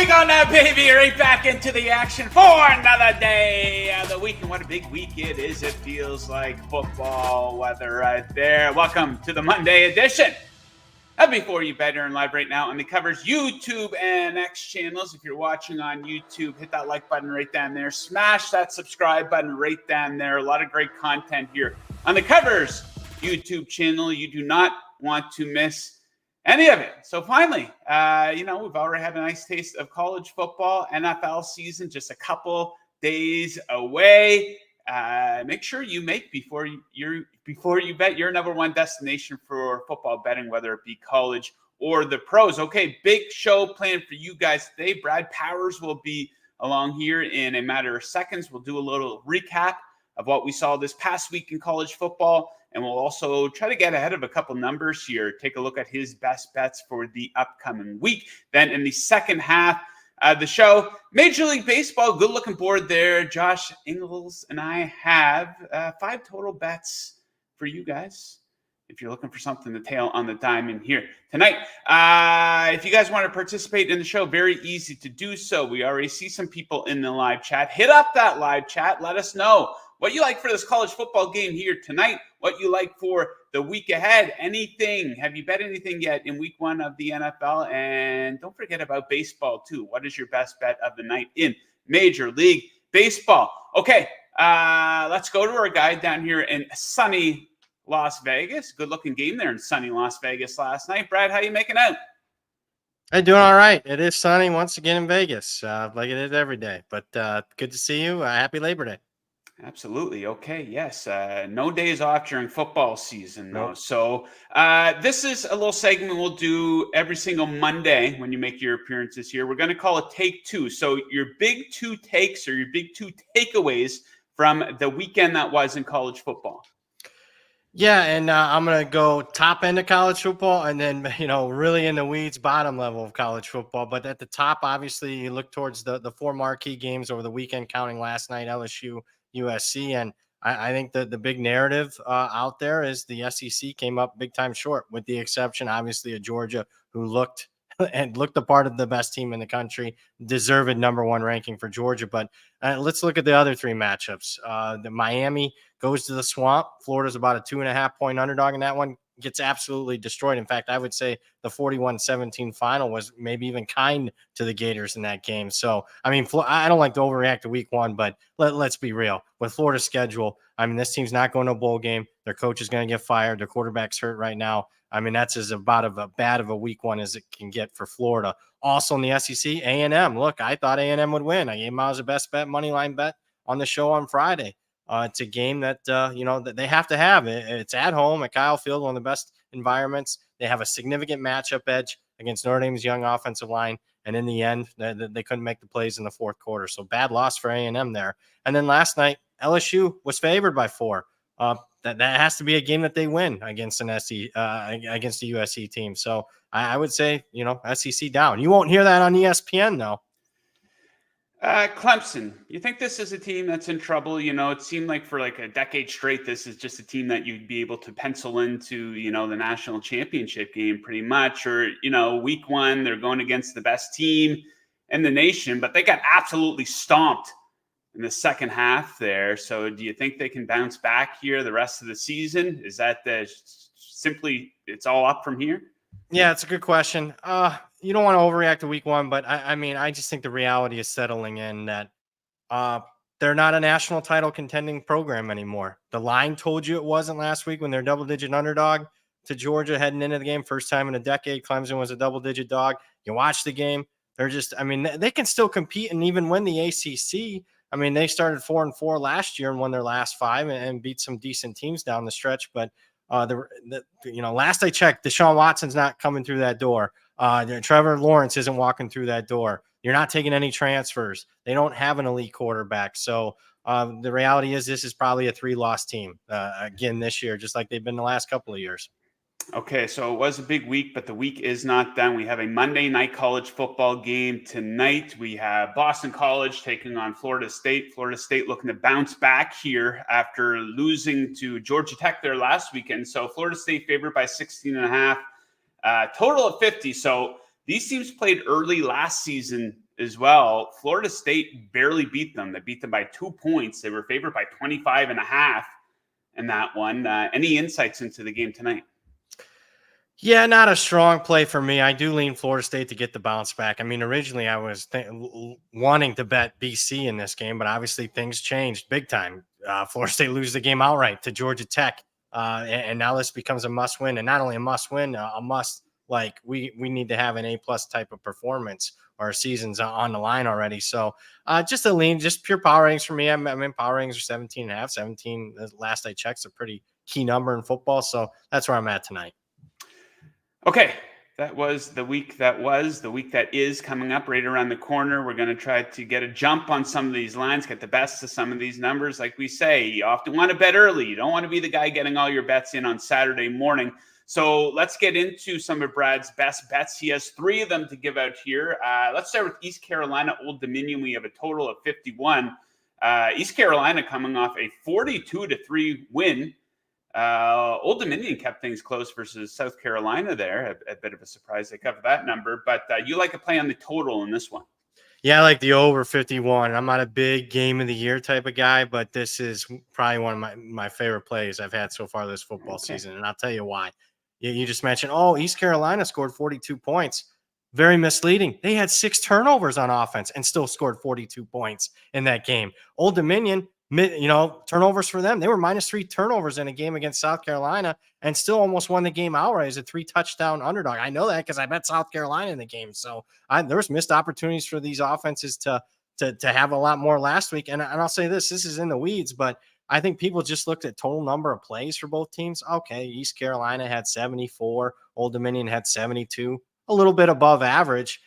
we go now, baby. Right back into the action for another day of the week. And what a big week it is. It feels like football weather right there. Welcome to the Monday edition of Before You Bet Earn live right now on the Covers YouTube and X channels. If you're watching on YouTube, hit that like button right down there. Smash that subscribe button right down there. A lot of great content here on the Covers YouTube channel. You do not want to miss any of it. So finally, we've already had a nice taste of college football, NFL season, just a couple days away. Make sure you make before you bet your number one destination for football betting, whether it be college or the pros. Okay, big show planned for you guys today. Brad Powers will be along here in a matter of seconds. We'll do a little recap of what we saw this past week in college football. And we'll also try to get ahead of a couple numbers here, take a look at his best bets for the upcoming week. Then in the second half of the show, Major League Baseball, good-looking board there. Josh Inglis and I have 5 total bets for you guys if you're looking for something to tail on the dime in here tonight. If you guys want to participate in the show, very easy to do so. We already see some people in the live chat. Hit up that live chat. Let us know what you like for this college football game here tonight, what you like for the week ahead, anything. Have you bet anything yet in week 1 of the NFL? And don't forget about baseball too. What is your best bet of the night in Major League Baseball? Okay, let's go to our guy down here in sunny Las Vegas. Good looking game there in sunny Las Vegas last night. Brad, how you making out? Hey, doing all right. It is sunny once again in Vegas, like it is every day. But good to see you. Happy Labor Day. Absolutely. Okay. Yes. No days off during football season, though. Nope. So this is a little segment we'll do every single Monday when you make your appearances here. We're going to call it Take Two. So your big 2 takes or your big 2 takeaways from the weekend that was in college football. Yeah, and I'm going to go top end of college football and then, really in the weeds, bottom level of college football. But at the top, obviously, you look towards the 4 marquee games over the weekend, counting last night, LSU, USC. And I think the big narrative out there is the SEC came up big time short, with the exception, obviously, of Georgia, who looked the part of the best team in the country, deserved number 1 ranking for Georgia. But let's look at the other 3 matchups. The Miami goes to the Swamp. Florida's about a 2.5 point underdog in that one. Gets absolutely destroyed. In fact, I would say the 41-17 final was maybe even kind to the Gators in that game. So, I mean, I don't like to overreact to week 1, but let's be real. With Florida's schedule, I mean, this team's not going to a bowl game. Their coach is going to get fired. Their quarterback's hurt right now. I mean, that's as bad of a week 1 as it can get for Florida. Also in the SEC, A&M. Look, I thought A&M would win. I gave Miles a best bet, money line bet on the show on Friday. It's a game that, that they have to have. It's at home at Kyle Field, one of the best environments. They have a significant matchup edge against Notre Dame's young offensive line. And in the end, they couldn't make the plays in the fourth quarter. So bad loss for A&M there. And then last night, LSU was favored by 4. That has to be a game that they win against against the USC team. So I would say, SEC down. You won't hear that on ESPN, though. Clemson, you think this is a team that's in trouble? It seemed like for like a decade straight, this is just a team that you'd be able to pencil into, the national championship game pretty much. Or, week 1, they're going against the best team in the nation, but they got absolutely stomped in the second half there. So do you think they can bounce back here the rest of the season? Is that simply it's all up from here? Yeah, it's a good question. You don't want to overreact to week 1, but I just think the reality is settling in that they're not a national title contending program anymore. The line told you it wasn't last week when they're double-digit underdog to Georgia heading into the game. First time in a decade, Clemson was a double-digit dog. You watch the game. They're just, they can still compete and even win the ACC. I mean, they started 4-4 last year and won their last 5 and beat some decent teams down the stretch. But last I checked, Deshaun Watson's not coming through that door. Trevor Lawrence isn't walking through that door. You're not taking any transfers. They don't have an elite quarterback. So the reality is this is probably a 3-loss team again this year, just like they've been the last couple of years. Okay, so it was a big week, but the week is not done. We have a Monday night college football game tonight. We have Boston College taking on Florida State. Florida State looking to bounce back here after losing to Georgia Tech there last weekend. So Florida State favored by 16.5, total of 50. So these teams played early last season as well. Florida State barely beat them. They beat them by 2 points. They were favored by 25.5 in that one. Any insights into the game tonight? Yeah, not a strong play for me. I do lean Florida State to get the bounce back. I mean, originally I was wanting to bet BC in this game, but obviously things changed big time. Florida State loses the game outright to Georgia Tech, and now this becomes a must win. And not only a must win, a must like we need to have an A+ type of performance. Our season's on the line already. So just a lean, just pure power ratings for me. I mean, power ratings are 17.5, 17. The last I checked is a pretty key number in football. So that's where I'm at tonight. Okay, that was the week that was. The week that is coming up right around the corner. We're going to try to get a jump on some of these lines, get the best of some of these numbers. Like we say, you often want to bet early. You don't want to be the guy getting all your bets in on Saturday morning. So let's get into some of Brad's best bets. He has 3 of them to give out here. Let's start with East Carolina, Old Dominion. We have a total of 51. East Carolina coming off a 42-3 win. Old Dominion kept things close versus South Carolina there. A bit of a surprise they covered that number, but you like a play on the total in this one. Yeah, I like the over 51. I'm not a big game of the year type of guy, but this is probably one of my favorite plays I've had so far this football season, and I'll tell you why. You just mentioned, East Carolina scored 42 points. Very misleading. They had 6 turnovers on offense and still scored 42 points in that game. Old Dominion, turnovers for them. They were -3 turnovers in a game against South Carolina and still almost won the game outright as a 3-touchdown underdog. I know that because I bet South Carolina in the game. So there was missed opportunities for these offenses to have a lot more last week. And I'll say this is in the weeds, but I think people just looked at total number of plays for both teams. Okay, East Carolina had 74. Old Dominion had 72, a little bit above average.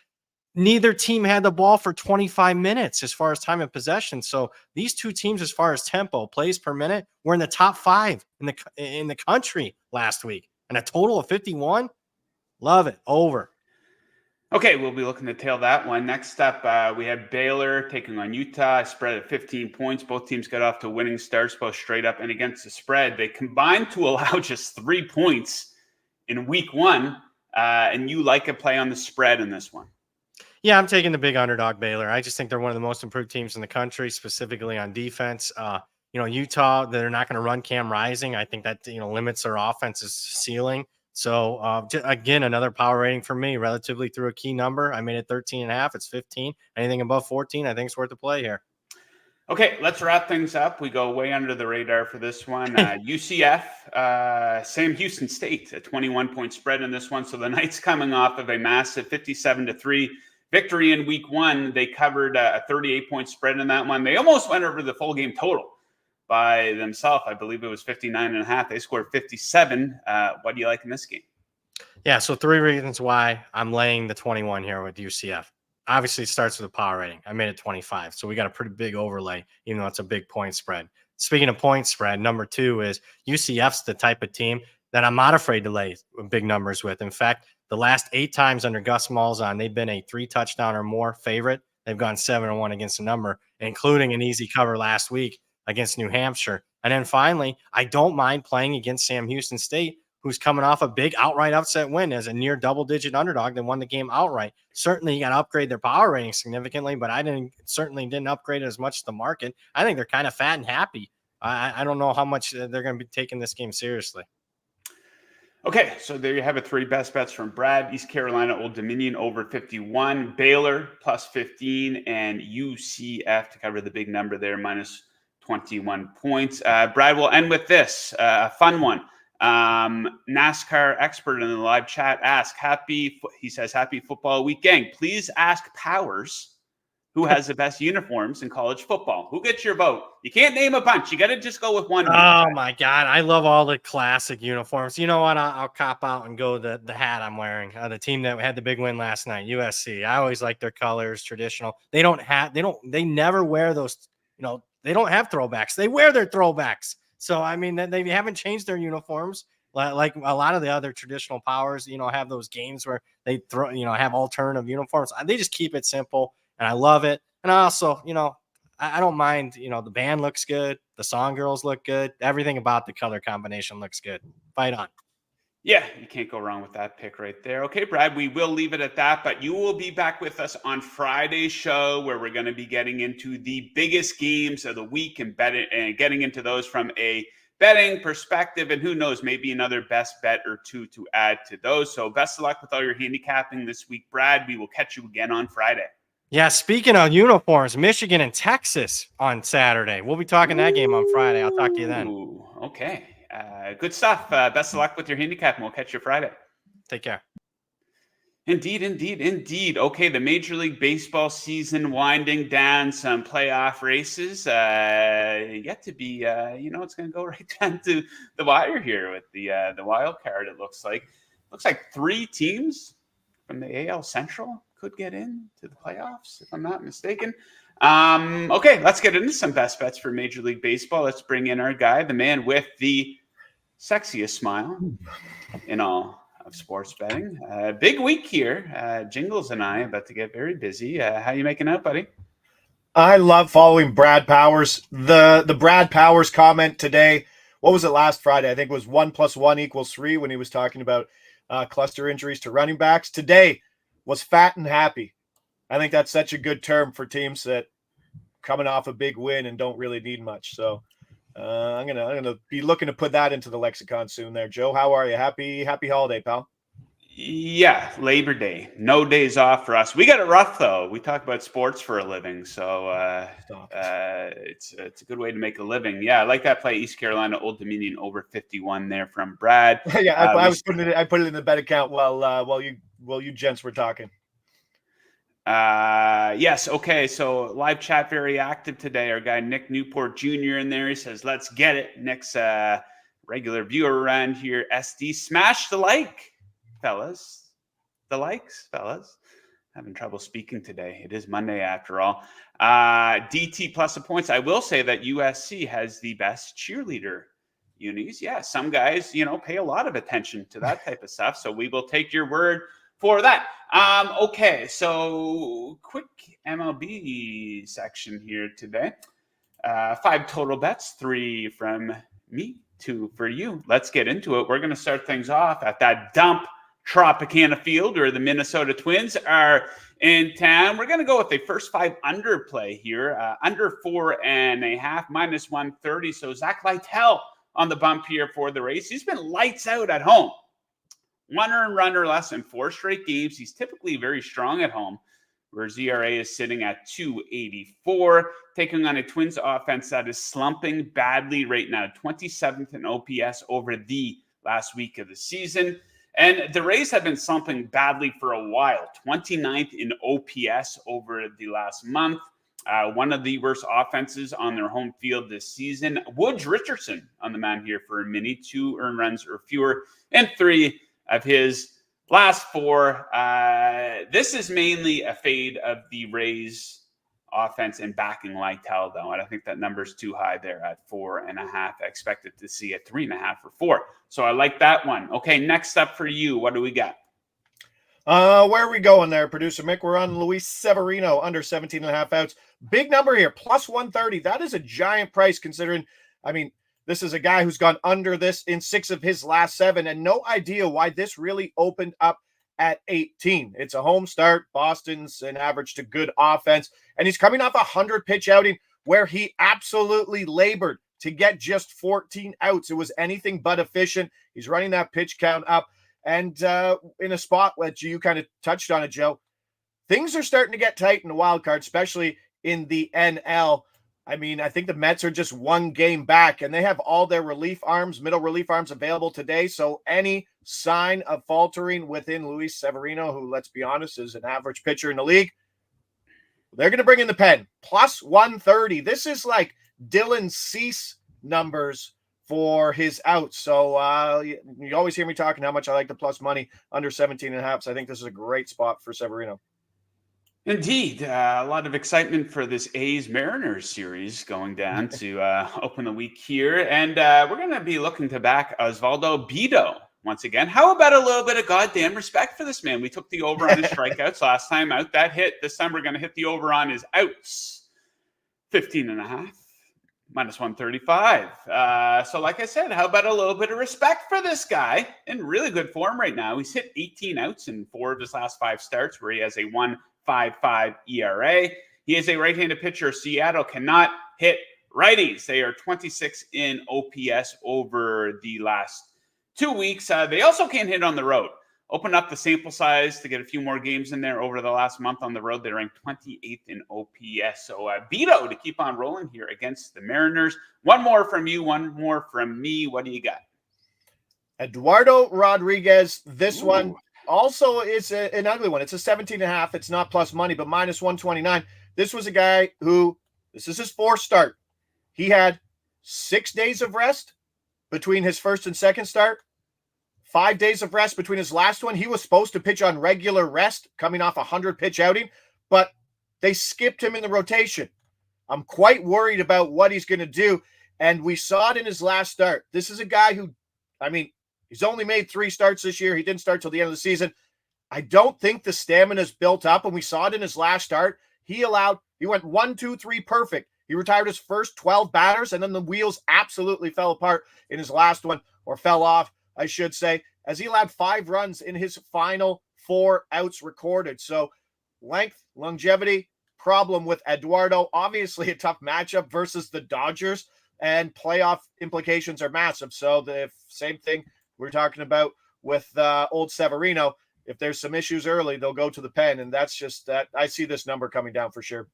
Neither team had the ball for 25 minutes as far as time of possession. So these two teams, as far as tempo, plays per minute, were in the top 5 in the country last week. And a total of 51. Love it. Over. Okay, we'll be looking to tail that one. Next up, we have Baylor taking on Utah. Spread at 15 points. Both teams got off to winning starts, both straight up and against the spread. They combined to allow just 3 points in week 1. And you like a play on the spread in this one. Yeah, I'm taking the big underdog Baylor. I just think they're one of the most improved teams in the country, specifically on defense. Utah, they're not going to run Cam Rising. I think that, limits their offense's ceiling. So, again, another power rating for me, relatively through a key number. I made it 13.5. It's 15. Anything above 14, I think it's worth a play here. Okay, let's wrap things up. We go way under the radar for this one. UCF, Sam Houston State, a 21-point spread in this one. So the Knights coming off of a massive 57-3 victory in week 1. They covered a 38-point spread in that one. They almost went over the full game total by themselves. I believe it was 59.5. They scored 57. What do you like in this game? Yeah, so 3 reasons why I'm laying the 21 here with UCF. Obviously, it starts with a power rating. I made it 25. So we got a pretty big overlay, even though it's a big point spread. Speaking of point spread, number 2 is UCF's the type of team that I'm not afraid to lay big numbers with. In fact, the last 8 times under Gus Malzahn, they've been a 3-touchdown or more favorite. They've gone 7-1 against the number, including an easy cover last week against New Hampshire. And then finally, I don't mind playing against Sam Houston State, who's coming off a big outright upset win as a near double-digit underdog that won the game outright. Certainly, you got to upgrade their power rating significantly, but I certainly didn't upgrade it as much as the market. I think they're kind of fat and happy. I don't know how much they're going to be taking this game seriously. Okay, so there you have it. 3 best bets from Brad. East Carolina, Old Dominion over 51, Baylor plus 15, and UCF to cover the big number there, minus 21 points. Brad, we'll end with this, a fun one. NASCAR expert in the live chat asked, he says, happy football week, gang. Please ask Powers who has the best uniforms in college football. Who gets your vote? You can't name a bunch. You got to just go with one. Oh, my God. I love all the classic uniforms. You know what? I'll cop out and go the hat I'm wearing. The team that had the big win last night, USC. I always like their colors, traditional. They never wear those, they don't have throwbacks. They wear their throwbacks. So, I mean, they haven't changed their uniforms. Like a lot of the other traditional powers, have those games where they have alternative uniforms. They just keep it simple. And I love it. And I also, I don't mind, the band looks good. The song girls look good. Everything about the color combination looks good. Fight on. Yeah, you can't go wrong with that pick right there. Okay, Brad, we will leave it at that, but you will be back with us on Friday's show where we're going to be getting into the biggest games of the week and getting into those from a betting perspective, and who knows, maybe another best bet or two to add to those. So best of luck with all your handicapping this week, Brad. We will catch you again on Friday. Yeah, speaking of uniforms, Michigan and Texas on Saturday. We'll be talking that game on Friday. I'll talk to you then. Okay. Good stuff. Best of luck with your handicap, and we'll catch you Friday. Take care. Indeed. Okay, the Major League Baseball season winding down, some playoff races yet to be, it's going to go right down to the wire here with the wild card, it looks like. Looks like 3 teams from the AL Central could get into the playoffs, if I'm not mistaken. Okay, let's get into some best bets for Major League Baseball. Let's bring in our guy, the man with the sexiest smile in all of sports betting. Big week here. Jingles and I about to get very busy. How you making out, buddy? I love following Brad Powers. The Brad Powers comment today, what was it last Friday? I think it was 1 + 1 = 3 when he was talking about cluster injuries to running backs. Today was fat and happy. I think that's such a good term for teams that coming off a big win and don't really need much. So I'm gonna be looking to put that into the lexicon soon. There, Joe. How are you? Happy holiday, pal. Yeah, Labor Day. No days off for us. We got it rough though. We talk about sports for a living, so it's a good way to make a living. Yeah, I like that play. East Carolina, Old Dominion over 51 there from Brad. Yeah, I put it in the bet account while you gents were talking. Yes. Okay. So live chat very active today. Our guy Nick Newport Jr. in there. He says, "Let's get it." Nick's regular viewer around here. SD, smash the like, fellas. The likes, fellas. Having trouble speaking today. It is Monday after all. DT plus the points. I will say that USC has the best cheerleader unis. Yeah, some guys, pay a lot of attention to that type of stuff. So we will take your word for that. Okay, so quick MLB section here today. 5 total bets, 3 from me, 2 for you. Let's get into it. We're going to start things off at that dump Tropicana Field, where the Minnesota Twins are in town. We're going to go with the first 5 under play here. Under 4.5, minus 130. So Zach Lytle on the bump here for the race. He's been lights out at home. 1 earned run or less in 4 straight games. He's typically very strong at home, where his ERA is sitting at 2.84, taking on a Twins offense that is slumping badly right now, 27th in OPS over the last week of the season. And the Rays have been slumping badly for a while, 29th in OPS over the last month. One of the worst offenses on their home field this season. Woods Richardson on the mound here for a mini, 2 earned runs or fewer, and 3 of his last 4. This is mainly a fade of the Rays offense and backing Lytle, though. And I think that number's too high there at 4.5. I expected to see a 3.5 or 4. So I like that one. Okay, next up for you. What do we got? Where are we going there, producer Mick? We're on Luis Severino, under 17.5 outs. Big number here, plus 130. That is a giant price considering, this is a guy who's gone under this in 6 of his last 7, and no idea why this really opened up at 18. It's a home start. Boston's an average to good offense, and he's coming off a 100-pitch outing where he absolutely labored to get just 14 outs. It was anything but efficient. He's running that pitch count up, and in a spot that you kind of touched on it, Joe, things are starting to get tight in the wild card, especially in the NL. I think the Mets are just 1 game back, and they have all their middle relief arms available today. So any sign of faltering within Luis Severino, who, let's be honest, is an average pitcher in the league, they're going to bring in the pen. Plus 130. This is like Dylan Cease numbers for his outs. So you always hear me talking how much I like the plus money under 17.5. So I think this is a great spot for Severino. Indeed. A lot of excitement for this A's Mariners series going down to open the week here. And we're going to be looking to back Osvaldo Bido once again. How about a little bit of goddamn respect for this man? We took the over on his strikeouts last time out. That hit. This time we're going to hit the over on his outs. 15.5. minus 135. So like I said, how about a little bit of respect for this guy? In really good form right now. He's hit 18 outs in 4 of his last 5 starts, where he has a 1.55 ERA. He is a right-handed pitcher. Seattle cannot hit righties. They are 26 in OPS over the last 2 weeks. They also can't hit on the road. Open up the sample size to get a few more games in there over the last month on the road. They ranked 28th in OPS. So Vito to keep on rolling here against the Mariners. One more from you, one more from me. What do you got? Eduardo Rodriguez. This one also is an ugly one. It's a 17.5. It's not plus money, but minus 129. This was a guy who, this is his 4th start. He had 6 days of rest between his first and second start. 5 days of rest between his last one. He was supposed to pitch on regular rest, coming off a 100-pitch outing, but they skipped him in the rotation. I'm quite worried about what he's going to do, and we saw it in his last start. This is a guy who, he's only made 3 starts this year. He didn't start till the end of the season. I don't think the stamina's built up, and we saw it in his last start. He went 1, 2, 3 perfect. He retired his first 12 batters, and then the wheels absolutely fell apart in his last one, or fell off, I should say, as he allowed 5 runs in his final 4 outs recorded. So length, longevity, problem with Eduardo. Obviously a tough matchup versus the Dodgers, and playoff implications are massive. So the same thing we're talking about with old Severino. If there's some issues early, they'll go to the pen, and that's just that. I see this number coming down for sure.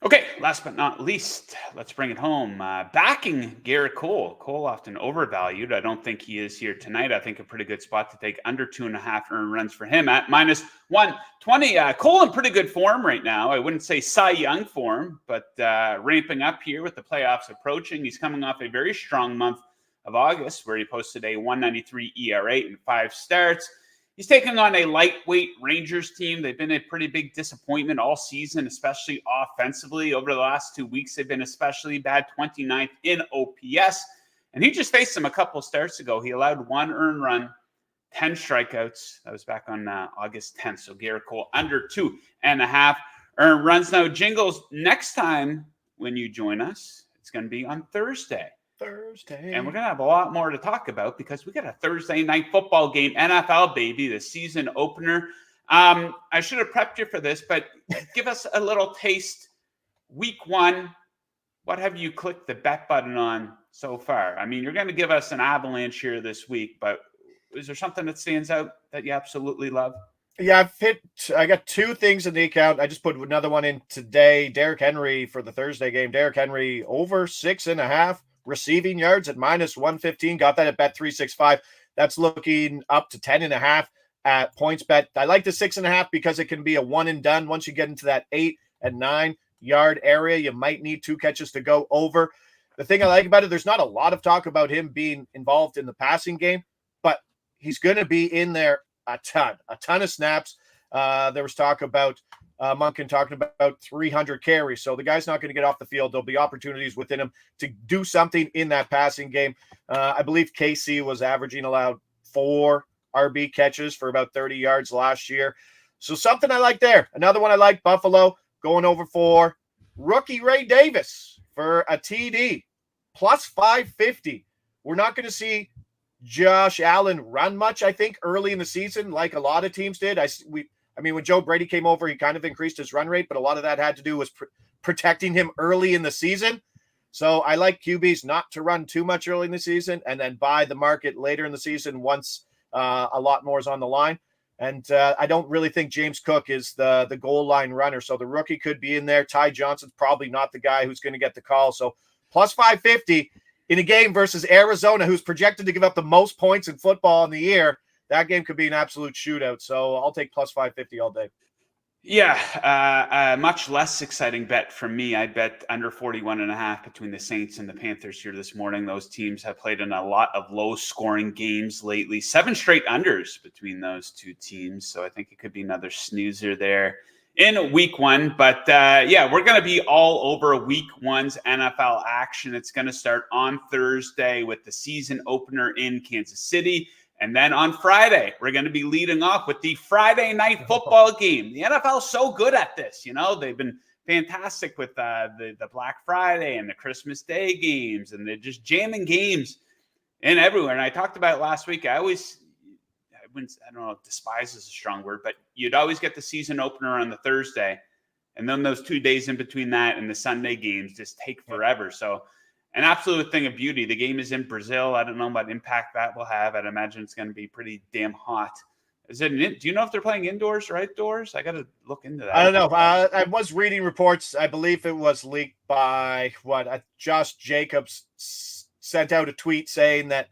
Okay, last but not least, let's bring it home. Backing Garrett Cole. Cole often overvalued. I don't think he is here tonight. I think a pretty good spot to take under 2.5 earned runs for him at minus 120. Cole in pretty good form right now. I wouldn't say Cy Young form, but ramping up here with the playoffs approaching. He's coming off a very strong month of August, where he posted a 1.93 ERA in 5 starts. He's taking on a lightweight Rangers team. They've been a pretty big disappointment all season, especially offensively. Over the last 2 weeks, they've been especially bad, 29th in OPS. And he just faced them a couple starts ago. He allowed 1 earned run, 10 strikeouts. That was back on August 10th. So Garrett Cole under 2.5 earned runs. Now, Jingles, next time when you join us, it's going to be on Thursday. And we're going to have a lot more to talk about, because we got a Thursday night football game, NFL, baby, the season opener. I should have prepped you for this, but give us a little taste. Week 1, what have you clicked the bet button on so far? I mean, you're going to give us an avalanche here this week, but is there something that stands out that you absolutely love? Yeah, I got 2 things in the account. I just put another one in today. Derrick Henry for the Thursday game. Derrick Henry over 6.5. Receiving yards at minus 115. Got that at Bet365. That's looking up to 10.5 at PointsBet. I like the 6.5 because it can be a one and done. Once you get into that 8 and 9 yard area, you might need 2 catches to go over. The thing I like about it, there's not a lot of talk about him being involved in the passing game, but he's going to be in there a ton of snaps. There was talk about Monken talking about 300 carries. So the guy's not going to get off the field. There'll be opportunities within him to do something in that passing game. I believe KC was averaging allowed 4 RB catches for about 30 yards last year. So something I like there. Another one I like, Buffalo going over for rookie Ray Davis for a TD plus 550. We're not going to see Josh Allen run much, I think, early in the season, like a lot of teams did. When Joe Brady came over, he kind of increased his run rate, but a lot of that had to do with protecting him early in the season. So I like QBs not to run too much early in the season, and then buy the market later in the season once a lot more is on the line. And I don't really think James Cook is the goal line runner. So the rookie could be in there. Ty Johnson's probably not the guy who's going to get the call. So plus 550 in a game versus Arizona, who's projected to give up the most points in football in the year. That game could be an absolute shootout. So I'll take plus 550 all day. Yeah, much less exciting bet for me. I bet under 41.5 between the Saints and the Panthers here this morning. Those teams have played in a lot of low-scoring games lately. 7 straight unders between those 2 teams. So I think it could be another snoozer there in week 1. But, we're going to be all over week 1's NFL action. It's going to start on Thursday with the season opener in Kansas City. And then on Friday, we're going to be leading off with the Friday night football game. The NFL is so good at this. You know, they've been fantastic with the Black Friday and the Christmas Day games, and they're just jamming games in everywhere. And I talked about it last week. I don't know if despise is a strong word, but you'd always get the season opener on the Thursday. And then those 2 days in between that and the Sunday games just take forever. So an absolute thing of beauty. The game is in Brazil. I don't know what impact that will have. I'd imagine it's going to be pretty damn hot. Do you know if they're playing indoors or outdoors? I got to look into that. I don't know. I was reading reports. I believe it was leaked by Josh Jacobs sent out a tweet saying that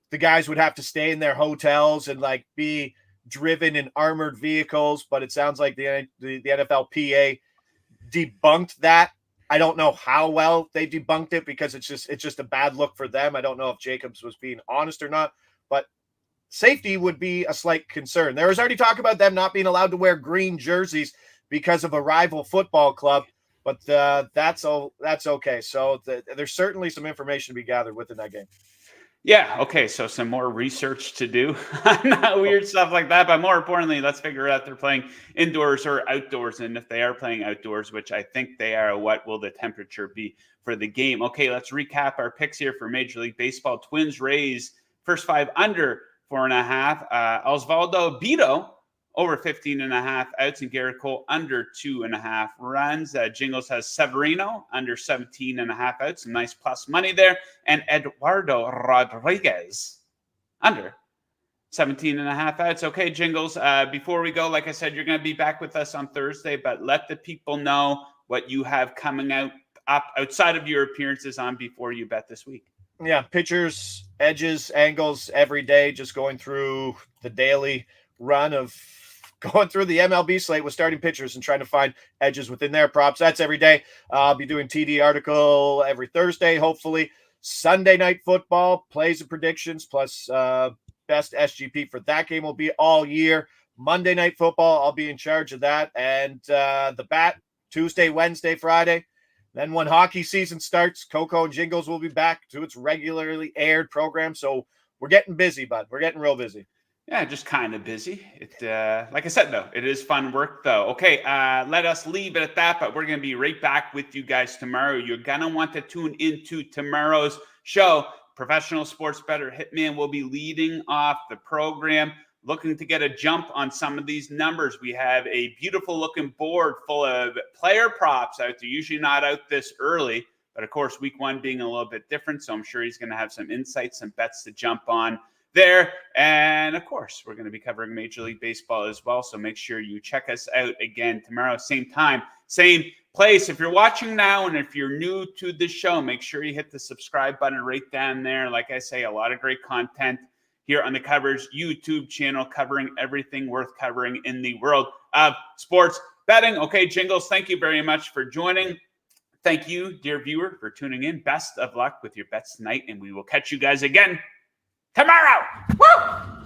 the guys would have to stay in their hotels and like be driven in armored vehicles. But it sounds like the NFLPA debunked that. I don't know how well they debunked it because it's just a bad look for them. I don't know if Jacobs was being honest or not, but safety would be a slight concern. There was already talk about them not being allowed to wear green jerseys because of a rival football club, but that's okay. So there's certainly some information to be gathered within that game. Yeah. Okay. So some more research to do on weird stuff like that. But more importantly, let's figure out they're playing indoors or outdoors. And if they are playing outdoors, which I think they are, what will the temperature be for the game? Okay. Let's recap our picks here for Major League Baseball. Twins, Rays, first 5 under 4.5. Osvaldo Bido over 15.5 outs, and Garrett Cole under 2.5 runs. Jingles has Severino under 17.5 outs, some nice plus money there, and Eduardo Rodriguez under 17.5 outs. Okay, Jingles, before we go, like I said, you're going to be back with us on Thursday, but let the people know what you have coming up outside of your appearances on Before You Bet this week. Yeah, pitchers, edges, angles every day, just going through the daily run of going through the MLB slate with starting pitchers and trying to find edges within their props. That's every day. I'll be doing TD article every Thursday, hopefully. Sunday night football, plays and predictions, plus best SGP for that game will be all year. Monday night football, I'll be in charge of that. And the bat, Tuesday, Wednesday, Friday. Then when hockey season starts, Coco and Jingles will be back to its regularly aired program. So we're getting busy, bud. We're getting real busy. Yeah, just kind of busy. Like I said, though, it is fun work, though. Okay, let us leave it at that, but we're going to be right back with you guys tomorrow. You're going to want to tune into tomorrow's show. Professional sports bettor Hitman will be leading off the program, looking to get a jump on some of these numbers. We have a beautiful looking board full of player props out there, usually not out this early, but of course, week 1 being a little bit different. So I'm sure he's going to have some insights and bets to jump on there. And of course, we're going to be covering Major League Baseball as well. So make sure you check us out again tomorrow, same time, same place. If you're watching now and if you're new to the show, make sure you hit the subscribe button right down there. Like I say, a lot of great content here on the Covers YouTube channel, covering everything worth covering in the world of sports betting. Okay, Jingles, thank you very much for joining. Thank you, dear viewer, for tuning in. Best of luck with your bets tonight, and we will catch you guys again tomorrow. Woo!